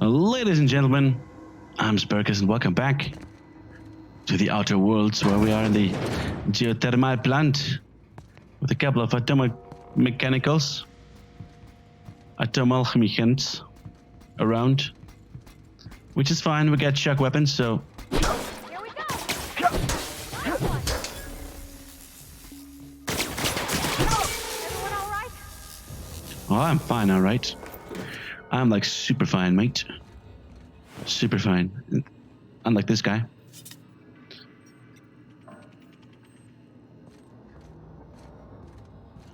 Ladies and gentlemen, I'm Sparrowcus and welcome back to the Outer Worlds, where we are in the geothermal plant with a couple of atomic mechanicals, atomal chemicals around, which is fine. We got shock weapons, so... Here we go! Nice one. Everyone all right? Oh, I'm fine, alright. I'm like super fine, mate. Super fine. Unlike this guy.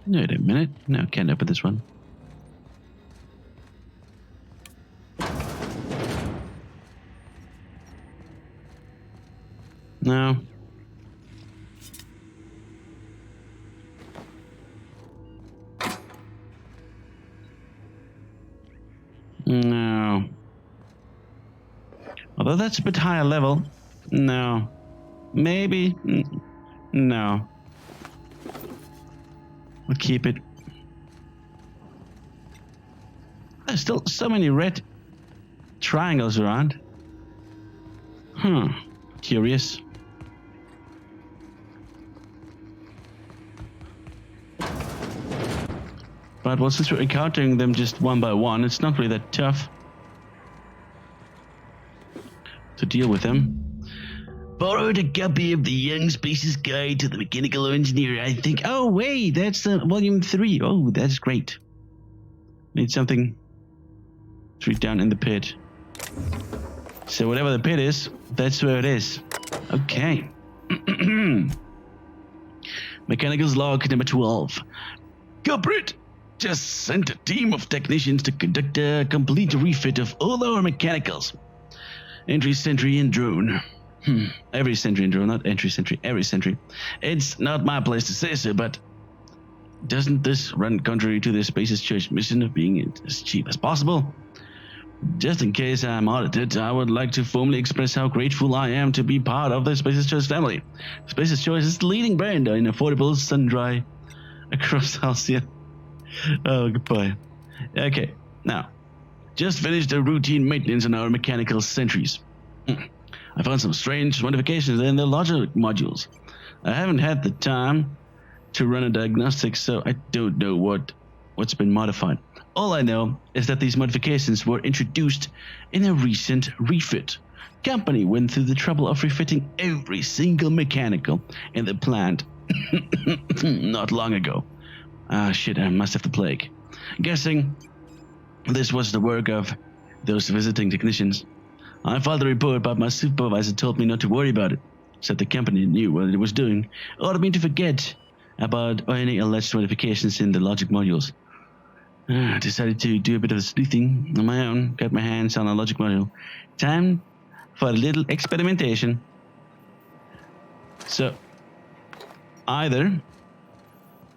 Wait a minute. No, can't open this one. No. No. Although that's a bit higher level. No. Maybe. No. We'll keep it. There's still so many red triangles around. Curious. But well, since we're encountering them just one by one, it's not really that tough to deal with them. Borrowed a copy of the Young Species Guide to the Mechanical Engineer, I think. Oh, wait, that's volume 3. Oh, that's great. Need something to read down in the pit. So whatever the pit is, that's where it is. Okay. Mechanicals log number 12. Culprit just sent a team of technicians to conduct a complete refit of all our mechanicals. Entry, sentry, and drone. Every sentry and drone, not entry, sentry, every sentry. It's not my place to say so, but doesn't this run contrary to the Spaces Church mission of being as cheap as possible? Just in case I'm audited, I would like to formally express how grateful I am to be part of the Spaces Church family. Spaces Church is the leading brand in affordable sun-dry across Halcyon. Oh, goodbye. Okay, now, just finished a routine maintenance on our mechanical sentries. I found some strange modifications in the logic modules. I haven't had the time to run a diagnostic, so I don't know what's been modified. All I know is that these modifications were introduced in a recent refit. Company went through the trouble of refitting every single mechanical in the plant not long ago. Ah, shit, I must have the plague. Guessing this was the work of those visiting technicians. I filed a report, but my supervisor told me not to worry about it. Said the company knew what it was doing. Ordered me to forget about any alleged modifications in the logic modules. I decided to do a bit of sleuthing on my own. Got my hands on a logic module. Time for a little experimentation. So, either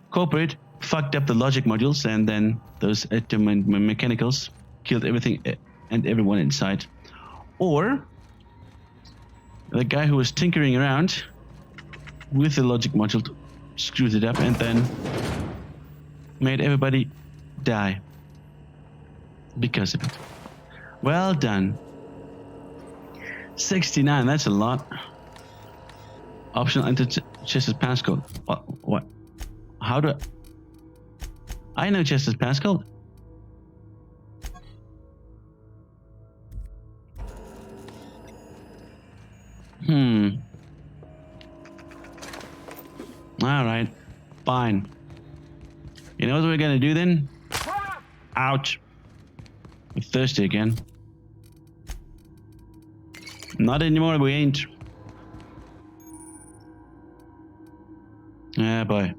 corporate fucked up the logic modules and then those mechanicals killed everything and everyone inside. Or the guy who was tinkering around with the logic module screwed it up and then made everybody die because of it. Well done. 69, that's a lot. Optional enter Chester's passcode. What? How do I know Chester's passcode? Alright. Fine. You know what we're gonna do then? Ouch. We're thirsty again. Not anymore, we ain't. Yeah, boy.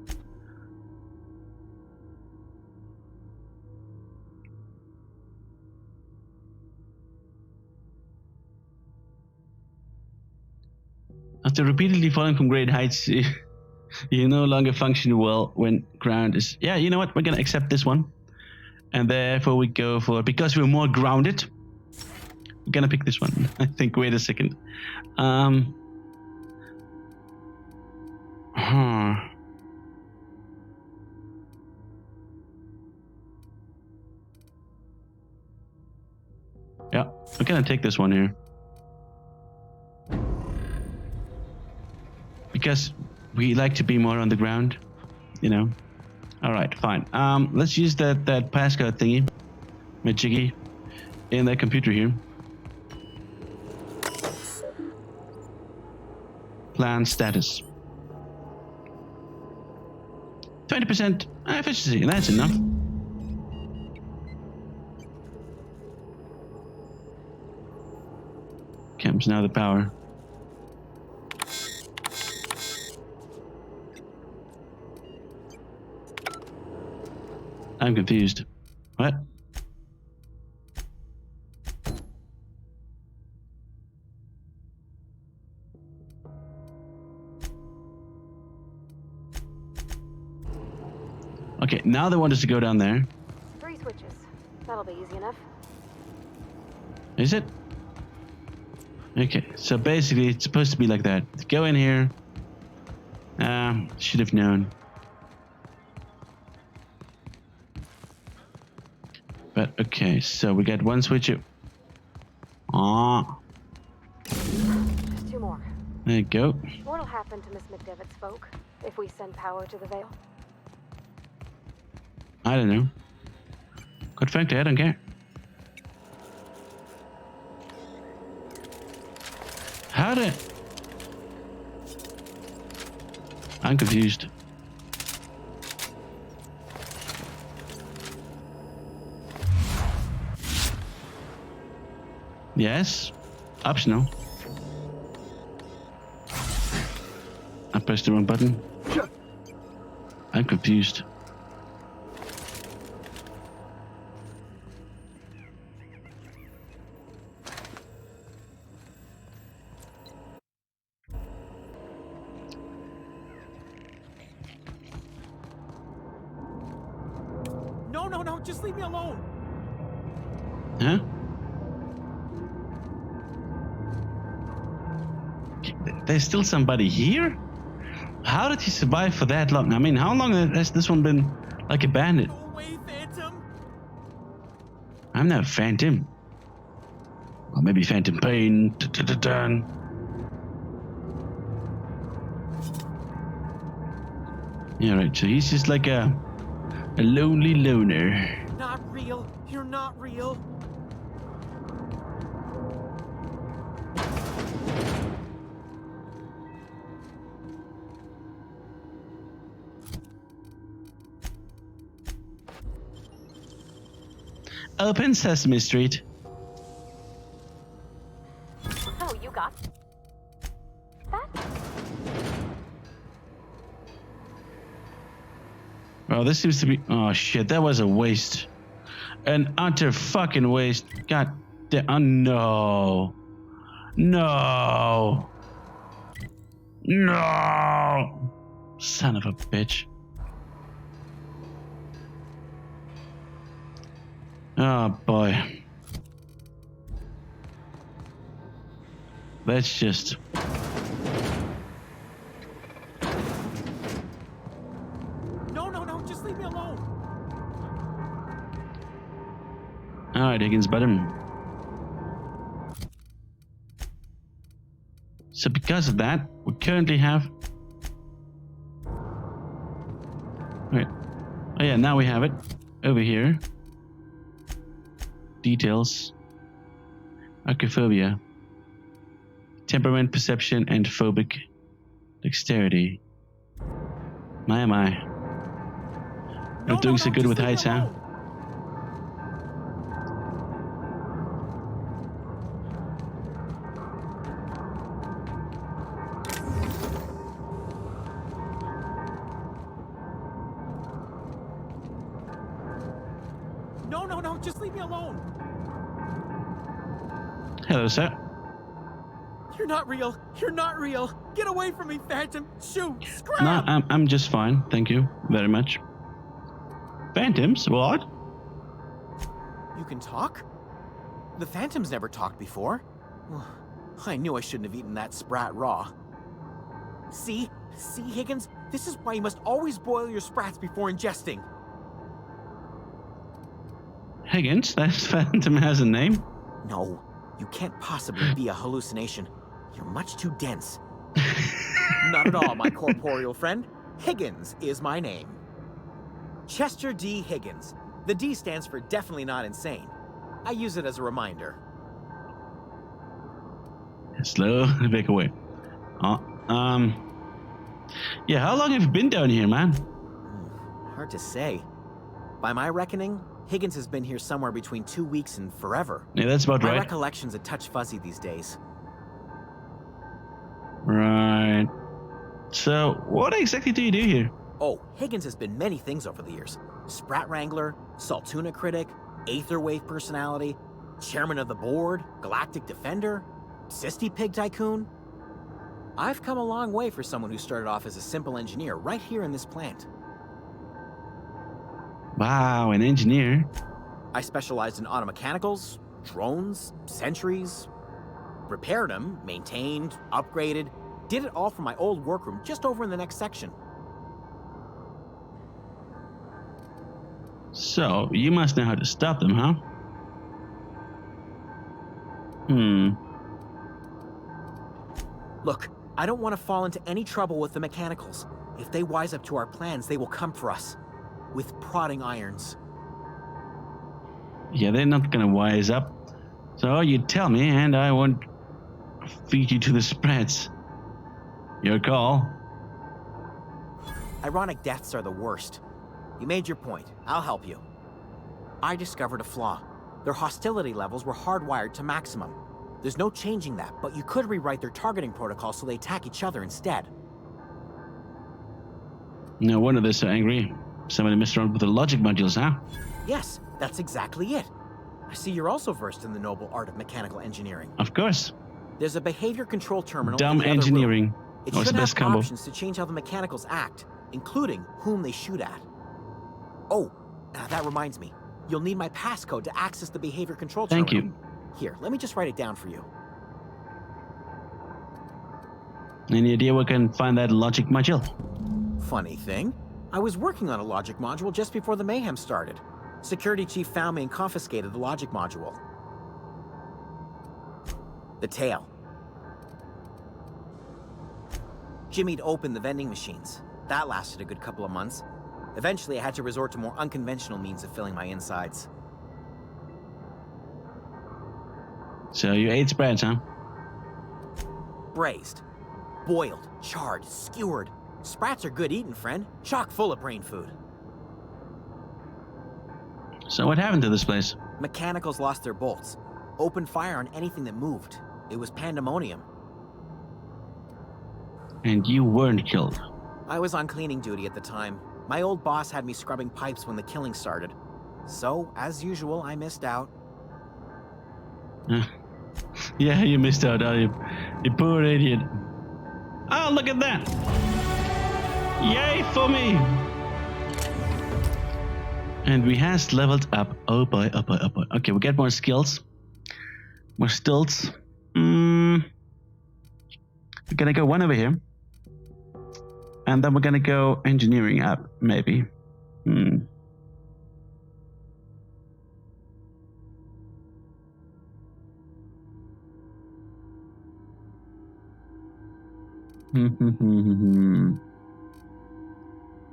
After repeatedly falling from great heights, you no longer function well when ground is... Yeah, you know what? We're going to accept this one. And therefore we go for... Because we're more grounded, we're going to pick this one. I think, wait a second. Yeah, we're gonna take this one here. Because we like to be more on the ground, you know. Alright, fine. Let's use that passcode thingy. Majiggy. In that computer here. Plan status. 20% efficiency, that's enough. Comes now the power. I'm confused. What? Okay, now they want us to go down there. 3 switches. That'll be easy enough. Is it? Okay, so basically it's supposed to be like that. Go in here. Should have known. But okay, so we got one switch. Ah, Just 2 more. there you go. What'll happen to Miss McDevitt's folk if we send power to the Vale? I don't know. Quite frankly, I don't care. How did... I'm confused. Yes. Optional. I pressed the wrong button. I'm confused. No, just leave me alone. Huh? There's still somebody here? How did he survive for that long? I mean, how long has this one been like a bandit? Go away, Phantom. I'm no Phantom. Or maybe Phantom Pain. Yeah, right. So he's just like a lonely loner. Not real. You're not real. Open Sesame Street. Oh, you got that? Well, this seems to be... Oh, shit. That was a waste. An utter fucking waste. God damn. Oh, no. No. No. Son of a bitch. Oh, boy. Let's just... No, just leave me alone. Alright, Higgins bottom. So because of that, we currently have... Wait. Oh yeah, now we have it. Over here. Details. Archophobia. Temperament, perception, and phobic dexterity. My, my. Not doing so good with heights, huh? No, just leave me alone. Hello, sir. You're not real. You're not real. Get away from me, Phantom. Shoot. Scrap. No, I'm just fine. Thank you very much. Phantoms? What? You can talk? The Phantoms never talked before. I knew I shouldn't have eaten that sprat raw. See, Higgins? This is why you must always boil your sprats before ingesting. Higgins? That Phantom has a name? No, you can't possibly be a hallucination. You're much too dense. Not at all, my corporeal friend. Higgins is my name. Chester D. Higgins. The D stands for definitely not insane. I use it as a reminder. Slow, back away. Yeah, how long have you been down here, man? Hard to say. By my reckoning, Higgins has been here somewhere between 2 weeks and forever. Yeah, that's about My right. recollection's a touch fuzzy these days. Right. So, what exactly do you do here? Oh, Higgins has been many things over the years. Sprat Wrangler, Saltuna Critic, Aetherwave Personality, Chairman of the Board, Galactic Defender, Sisty Pig Tycoon. I've come a long way for someone who started off as a simple engineer right here in this plant. Wow, an engineer. I specialized in automechanicals, drones, sentries, repaired them, maintained, upgraded, did it all from my old workroom just over in the next section. So, you must know how to stop them, huh? Look, I don't want to fall into any trouble with the mechanicals. If they wise up to our plans, they will come for us. With prodding irons. Yeah, they're not gonna wise up. So you tell me and I won't feed you to the spreads. Your call. Ironic deaths are the worst. You made your point. I'll help you. I discovered a flaw. Their hostility levels were hardwired to maximum. There's no changing that, but you could rewrite their targeting protocol so they attack each other instead. No wonder they're so angry. Somebody messed around with the logic modules, huh? Yes, that's exactly it. I see you're also versed in the noble art of mechanical engineering. Of course. There's a behavior control terminal in Dumb the other room. engineering. It Was should the have best combo. options to change how the mechanicals act, including whom they shoot at. Oh, that reminds me. You'll need my passcode to access the behavior control terminal. Thank you. Here, let me just write it down for you. Any idea where we can find that logic module? Funny thing, I was working on a logic module just before the mayhem started. Security chief found me and confiscated the logic module. The tail. Jimmy'd opened the vending machines. That lasted a good couple of months. Eventually, I had to resort to more unconventional means of filling my insides. So you ate spreads, huh? Braised, boiled, charred, skewered. Sprats are good eating, friend. Chock full of brain food. So what happened to this place? Mechanicals lost their bolts. Opened fire on anything that moved. It was pandemonium. And you weren't killed. I was on cleaning duty at the time. My old boss had me scrubbing pipes when the killing started. So, as usual, I missed out. Yeah, you missed out, you poor idiot. Oh, look at that! Yay for me! And we has leveled up. Oh boy, oh boy, oh boy. Okay, we get more skills. More stilts. We're gonna go one over here. And then we're gonna go engineering up, maybe.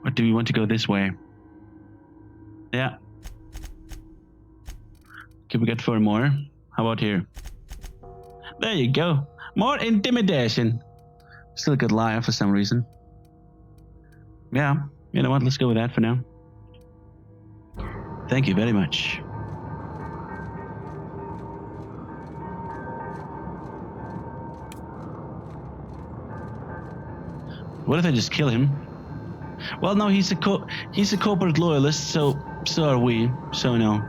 Or do we want to go this way? Yeah. Okay, we got 4 more. How about here? There you go. More intimidation. Still a good liar for some reason. Yeah, you know what? Let's go with that for now. Thank you very much. What if I just kill him? Well, no, he's a corporate loyalist, so are we. So no,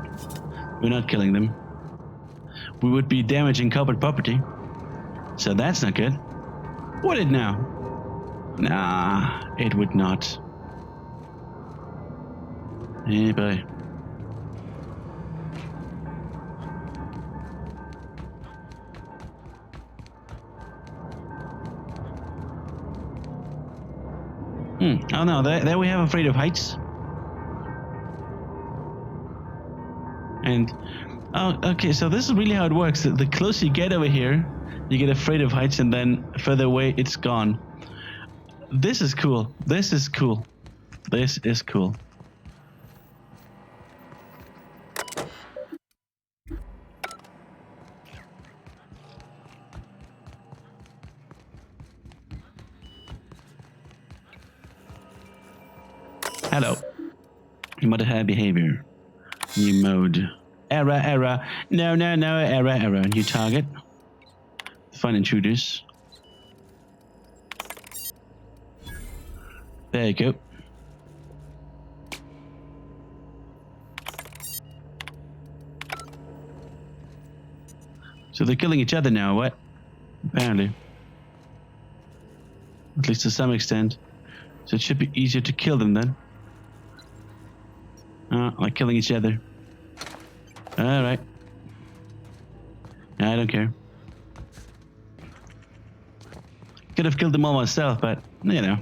we're not killing them. We would be damaging corporate property. So that's not good. Would it now? Nah, it would not. Hey, boy. Oh no, there we have Afraid of Heights. And Oh, okay. So this is really how it works. The closer you get over here, you get afraid of heights, and then further away, it's gone. This is cool. This is cool. This is cool. Hello. Modified behavior. New mode. Error, error. No, no, no. Error, error. New target. Find intruders. There you go. So they're killing each other now, what? Apparently. At least to some extent. So it should be easier to kill them then. Like killing each other. Alright. I don't care. Could have killed them all myself, but, you know.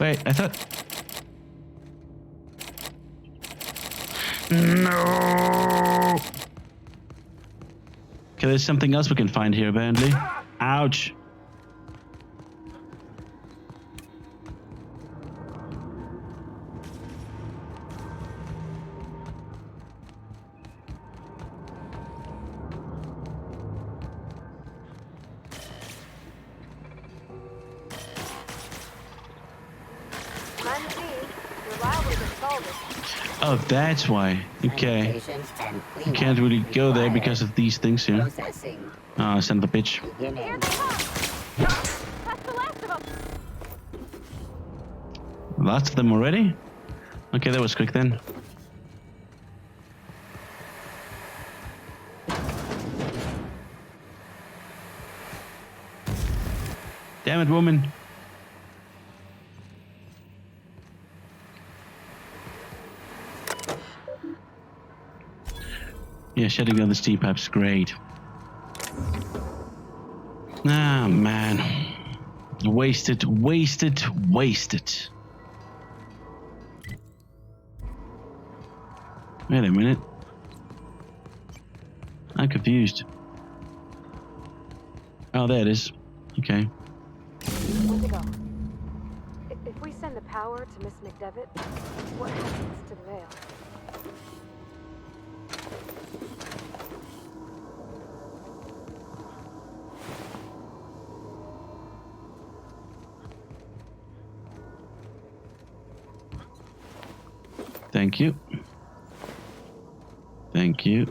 Wait, I thought... No! Okay, there's something else we can find here, apparently. Ouch. Plan C. You're liable to get scalded. Oh, that's why. Okay. You can't really go there because of these things here. Processing. Oh, son of a bitch. Here Beginning. they come. That's the last of them. Lots of them already? Okay, that was quick then. Damn it, woman. Yeah, shutting down the steam pipes, great. Ah, man. Wasted, wasted, wasted. Wait a minute. I'm confused. Oh, there it is. Okay. Where'd they go? If we send the power to Miss McDevitt, what happens to the veil? Thank you. Thank you.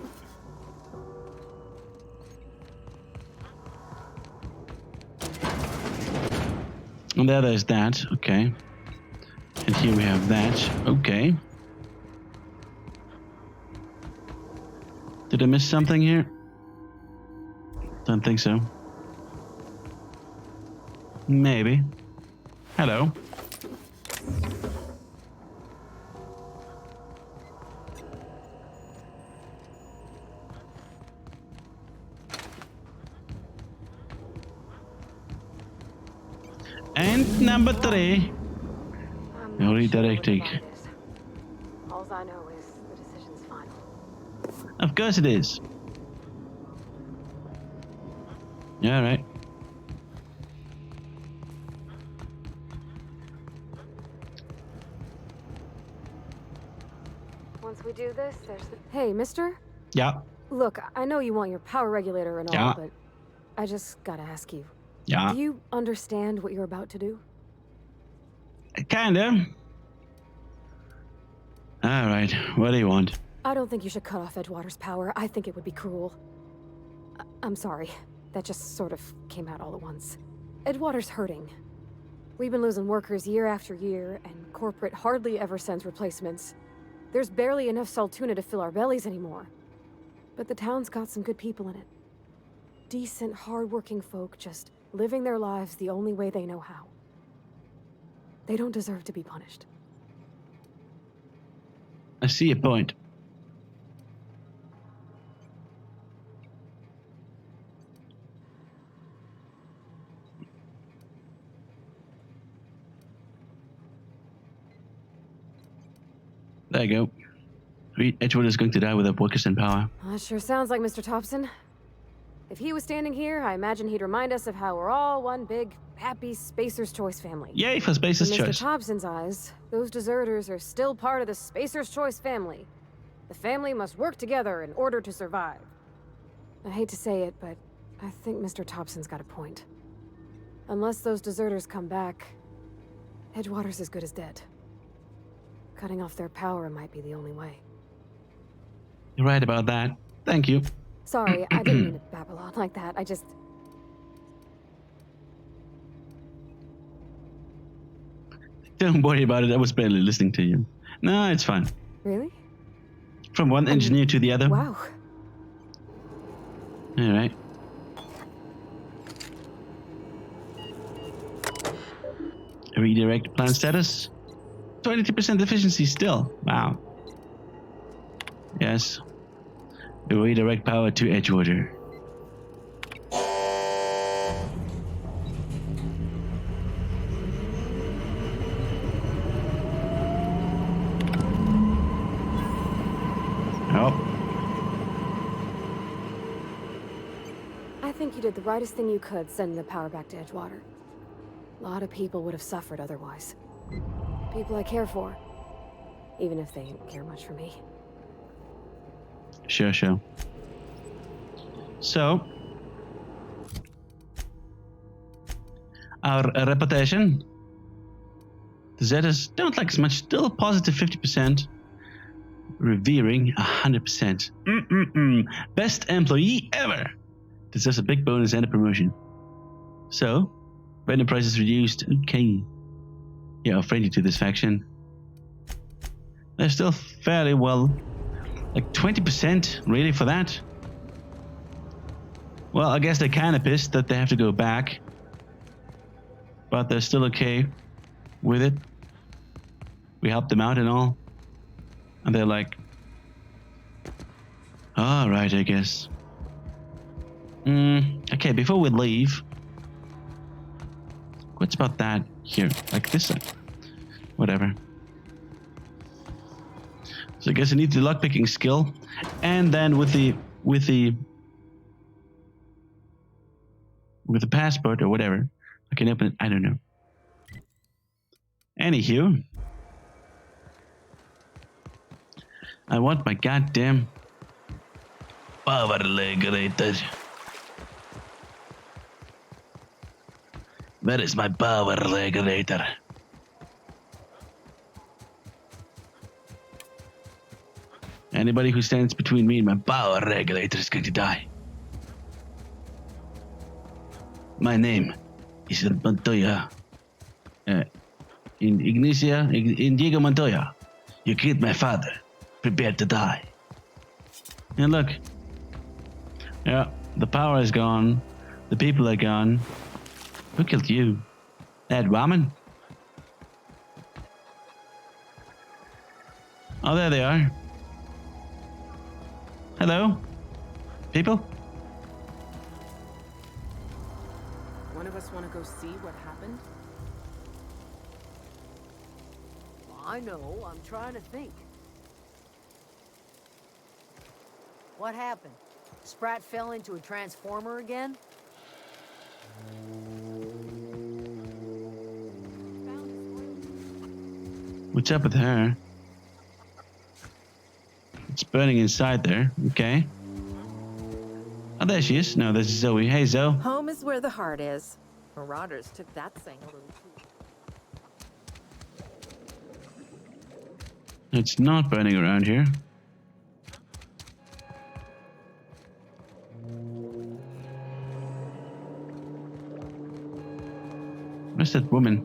And there's that. Okay. And here we have that. Okay. Did I miss something here? Don't think so. Maybe. Hello. And number 3. I'm No not sure redirecting. what that is. All I know is the decision's final. Of course it is. Yeah, right. Once we do this, there's the... Hey, mister? Yeah. Look, I know you want your power regulator and all, Yeah. but I just gotta ask you. Yeah. Do you understand what you're about to do? Kinda. Alright, what do you want? I don't think you should cut off Edgewater's power. I think it would be cruel. I'm sorry. That just sort of came out all at once. Edgewater's hurting. We've been losing workers year after year, and corporate hardly ever sends replacements. There's barely enough Saltuna to fill our bellies anymore. But the town's got some good people in it. Decent, hard-working folk just living their lives the only way they know how. They don't deserve to be punished. I see your point. There you go. Edgewater is going to die without workers and power. That sure sounds like Mr. Thompson. If he was standing here, I imagine he'd remind us of how we're all one big, happy Spacer's Choice family. Yay for Spacer's In Choice. Mr. Thompson's eyes, those deserters are still part of the Spacer's Choice family. The family must work together in order to survive. I hate to say it, but I think Mr. Thompson's got a point. Unless those deserters come back, Edgewater's as good as dead. Cutting off their power might be the only way. You're right about that. Thank you. Sorry, I didn't mean to babble on like that. Don't worry about it. I was barely listening to you. No, it's fine. Really? From one engineer to the other. Wow. All right. Redirect plan status. 22% efficiency still. Wow. Yes. Redirect power to Edgewater. Oh. I think you did the rightest thing you could sending the power back to Edgewater. A lot of people would have suffered otherwise. People I care for. Even if they didn't care much for me. Sure. So, our reputation. The Zetas don't like as much, still positive 50%. Revering 100%. Best employee ever. Deserves a big bonus and a promotion. So, random prices reduced. Okay. Yeah, friendly to this faction. They're still fairly well. Like 20% really for that? Well, I guess they're kind of pissed that they have to go back. But they're still okay with it. We helped them out and all. And they're like, alright, I guess. Okay, before we leave, what's about that here? Like this side. Whatever. So I guess I need the lockpicking skill. And then with the passport or whatever, I can open it. I don't know. Anywho, I want my goddamn power regulator. Where is my power regulator? Anybody who stands between me and my power regulator is going to die. My name is Montoya. Indigo Montoya. You killed my father. Prepare to die. And look. Yeah, the power is gone. The people are gone. Who killed you? That woman? Oh, there they are. Hello? People? One of us want to go see what happened? I know, I'm trying to think. What happened? Sprat fell into a transformer again? What's up with her? It's burning inside there. Okay. Oh, there she is. No, this is Zoe. Hey, Zoe. Home is where the heart is. Marauders took that saying a little too. It's not burning around here. Where's that woman?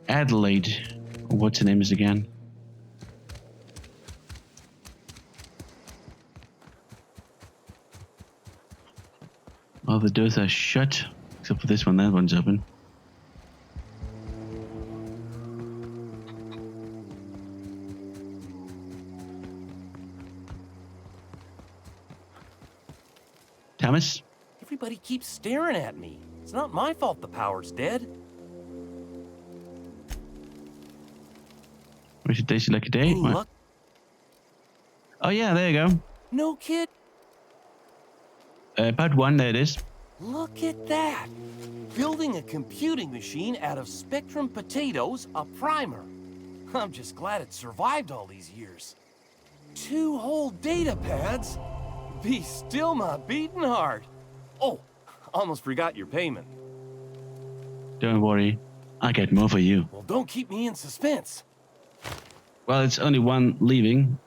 Adelaide. What's her name is again? All the doors are shut, except for this one. That one's open. Thomas? Everybody keeps staring at me. It's not my fault the power's dead. We should taste it like a day. Any What? luck? Oh yeah, there you No kid. go. Part 1, there it is. Look at that. Building a computing machine out of Spectrum potatoes, a primer. I'm just glad it survived all these years. 2 whole data pads? Be still my beating heart. Oh, almost forgot your payment. Don't worry, I got more for you. Well, don't keep me in suspense. Well, it's only one leaving,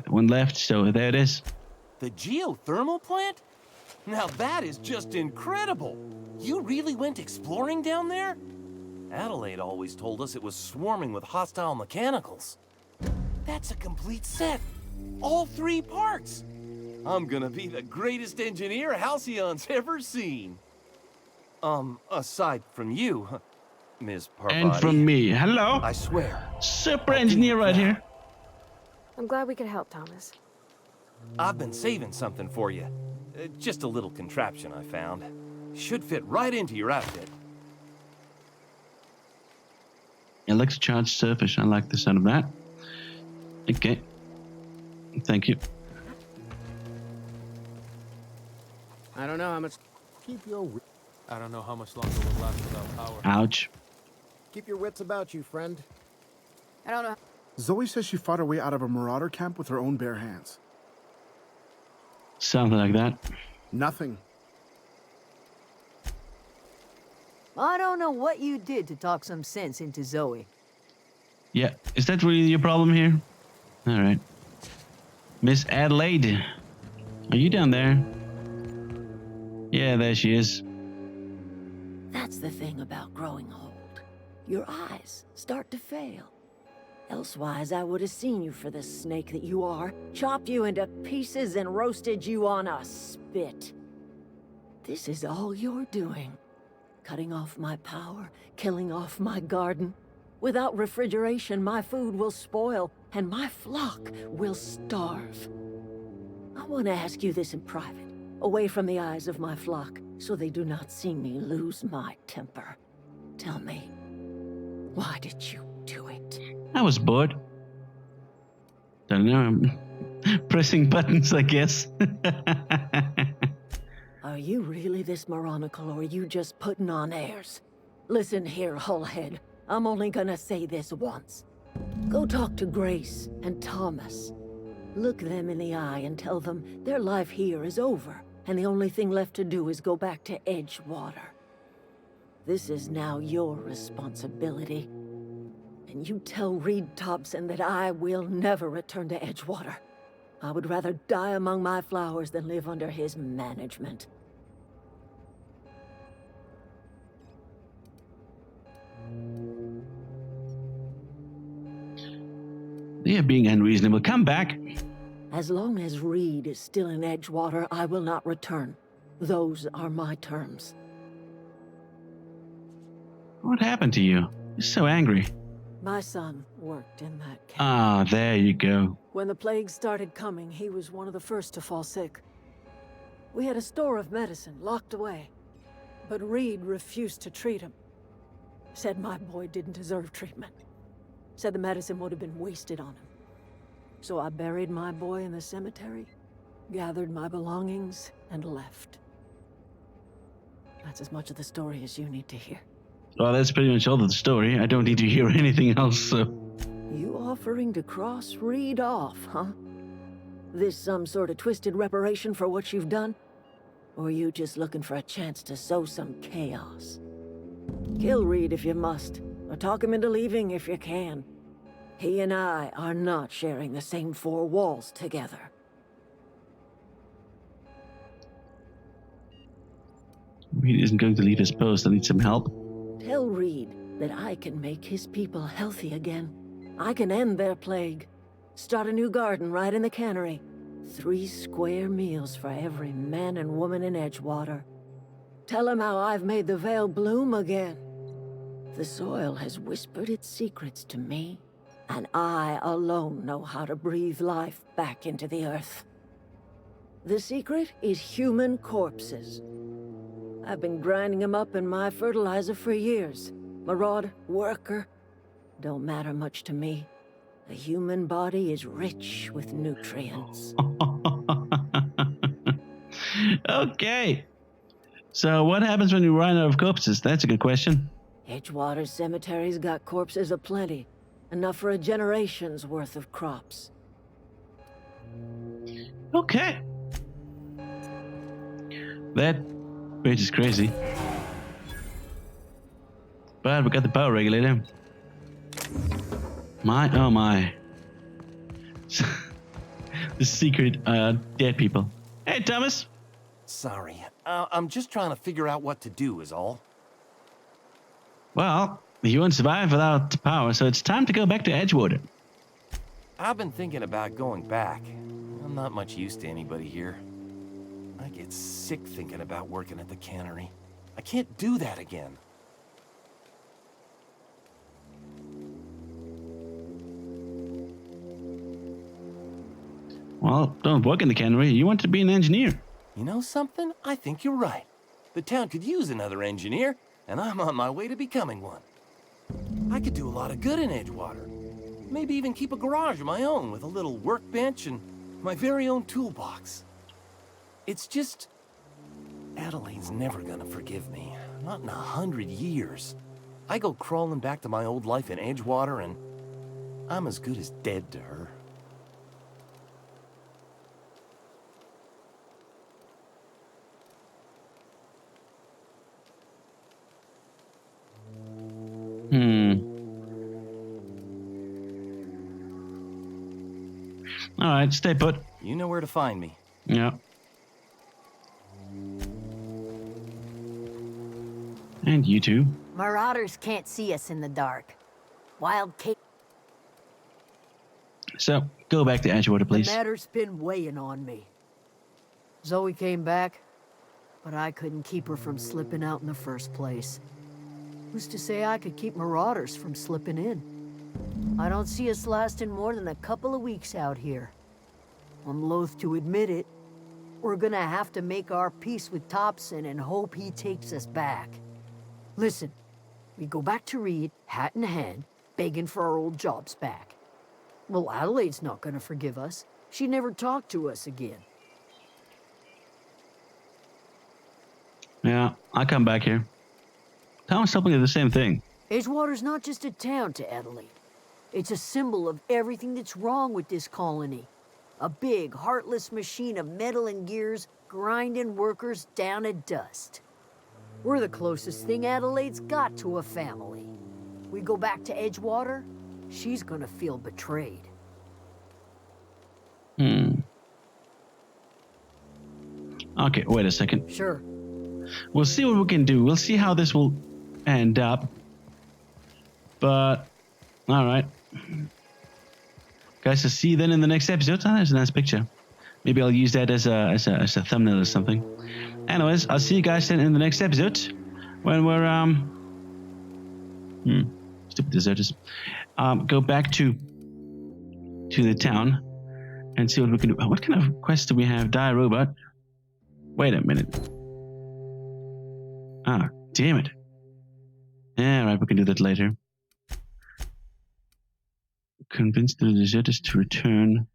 one left, so there it is. The geothermal plant? Now that is just incredible. You really went exploring down there? Adelaide always told us it was swarming with hostile mechanicals. That's a complete set. All 3 parts. I'm gonna be the greatest engineer Halcyon's ever seen. Aside from you, Ms. Parvati. And from me. Hello? I swear. Super engineer right here. I'm glad we could help, Thomas. I've been saving something for you. Just a little contraption I found. Should fit right into your outfit. Alex charged surface. I like the sound of that. Okay. Thank you. I don't know how much. Keep your I don't know how much longer we'll last without power. Ouch. Keep your wits about you, friend. I don't know. Zoe says she fought her way out of a marauder camp with her own bare hands. Something like that. Nothing. I don't know what you did to talk some sense into Zoe. Yeah. Is that really your problem here? Alright. Miss Adelaide. Are you down there? Yeah, there she is. That's the thing about growing old. Your eyes start to fail. Elsewise, I would have seen you for the snake that you are, chopped you into pieces and roasted you on a spit. This is all you're doing. Cutting off my power, killing off my garden. Without refrigeration, my food will spoil, and my flock will starve. I want to ask you this in private, away from the eyes of my flock, so they do not see me lose my temper. Tell me, why did you do it? I was bored. Don't know. I'm pressing buttons, I guess. Are you really this moronical, or are you just putting on airs? Listen here, Hullhead. I'm only gonna say this once. Go talk to Grace and Thomas. Look them in the eye and tell them their life here is over, and the only thing left to do is go back to Edgewater. This is now your responsibility. And you tell Reed Thompson that I will never return to Edgewater. I would rather die among my flowers than live under his management. They're being unreasonable. Come back. As long as Reed is still in Edgewater, I will not return. Those are my terms. What happened to you? You're so angry. My son worked in that camp. Ah, there you go. When the plague started coming, he was one of the first to fall sick. We had a store of medicine locked away, but Reed refused to treat him. Said my boy didn't deserve treatment. Said the medicine would have been wasted on him. So I buried my boy in the cemetery, gathered my belongings, and left. That's as much of the story as you need to hear. Well, that's pretty much all of the story. I don't need to hear anything else, so... You offering to cross Reed off, huh? This some sort of twisted reparation for what you've done? Or are you just looking for a chance to sow some chaos? Kill Reed if you must, or talk him into leaving if you can. He and I are not sharing the same 4 walls together. Reed isn't going to leave his post. I need some help. Tell Reed that I can make his people healthy again. I can end their plague. Start a new garden right in the cannery. 3 square meals for every man and woman in Edgewater. Tell him how I've made the Vale bloom again. The soil has whispered its secrets to me, and I alone know how to breathe life back into the earth. The secret is human corpses. I've been grinding them up in my fertilizer for years. Marauder, worker, don't matter much to me. The human body is rich with nutrients. Okay. So what happens when you run out of corpses? That's a good question. Edgewater Cemetery's got corpses aplenty. Enough for a generation's worth of crops. Okay. That bitch is crazy. But we got the power regulator. My, oh my. The secret dead people. Hey, Thomas. Sorry. I'm just trying to figure out what to do is all. Well, you won't survive without the power, so it's time to go back to Edgewater. I've been thinking about going back. I'm not much use to anybody here. I get sick thinking about working at the cannery. I can't do that again. Well, don't work in the cannery. You want to be an engineer. You know something? I think you're right. The town could use another engineer, and I'm on my way to becoming one. I could do a lot of good in Edgewater. Maybe even keep a garage of my own with a little workbench and my very own toolbox. It's just... Adelaide's never gonna forgive me. Not in 100 years. I go crawling back to my old life in Edgewater, and I'm as good as dead to her. All right, stay put. You know where to find me. Yeah. And you too. Marauders can't see us in the dark. Wild Cape. So, go back to Edgewater, please. The matter's been weighing on me. Zoe came back, but I couldn't keep her from slipping out in the first place. Who's to say I could keep marauders from slipping in? I don't see us lasting more than a couple of weeks out here. I'm loath to admit it. We're gonna have to make our peace with Thompson and hope he takes us back. Listen, we go back to Reed, hat in hand, begging for our old jobs back. Well, Adelaide's not gonna forgive us. She never talked to us again. Yeah, I'll come back here. Thomas told me the same thing. Edgewater's not just a town to Adelaide. It's a symbol of everything that's wrong with this colony. A big, heartless machine of metal and gears grinding workers down to dust. We're the closest thing Adelaide's got to a family. We go back to Edgewater, she's gonna feel betrayed. Okay, wait a second. Sure. We'll see what we can do. We'll see how this will end up. But, alright. Guys, I'll see you then in the next episode. Oh, there's a nice picture. Maybe I'll use that as a thumbnail or something. Anyways, I'll see you guys then in the next episode. When we're, stupid deserters. Go back to the town and see what we can do. What kind of quest do we have? Die robot. Wait a minute. Ah, damn it. Yeah, right, we can do that later. Convince the deserters to return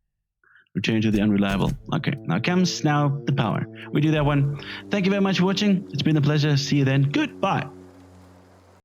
to the unreliable. Okay, now comes the power. We do that one. Thank you very much for watching. It's been a pleasure. See you then. Goodbye.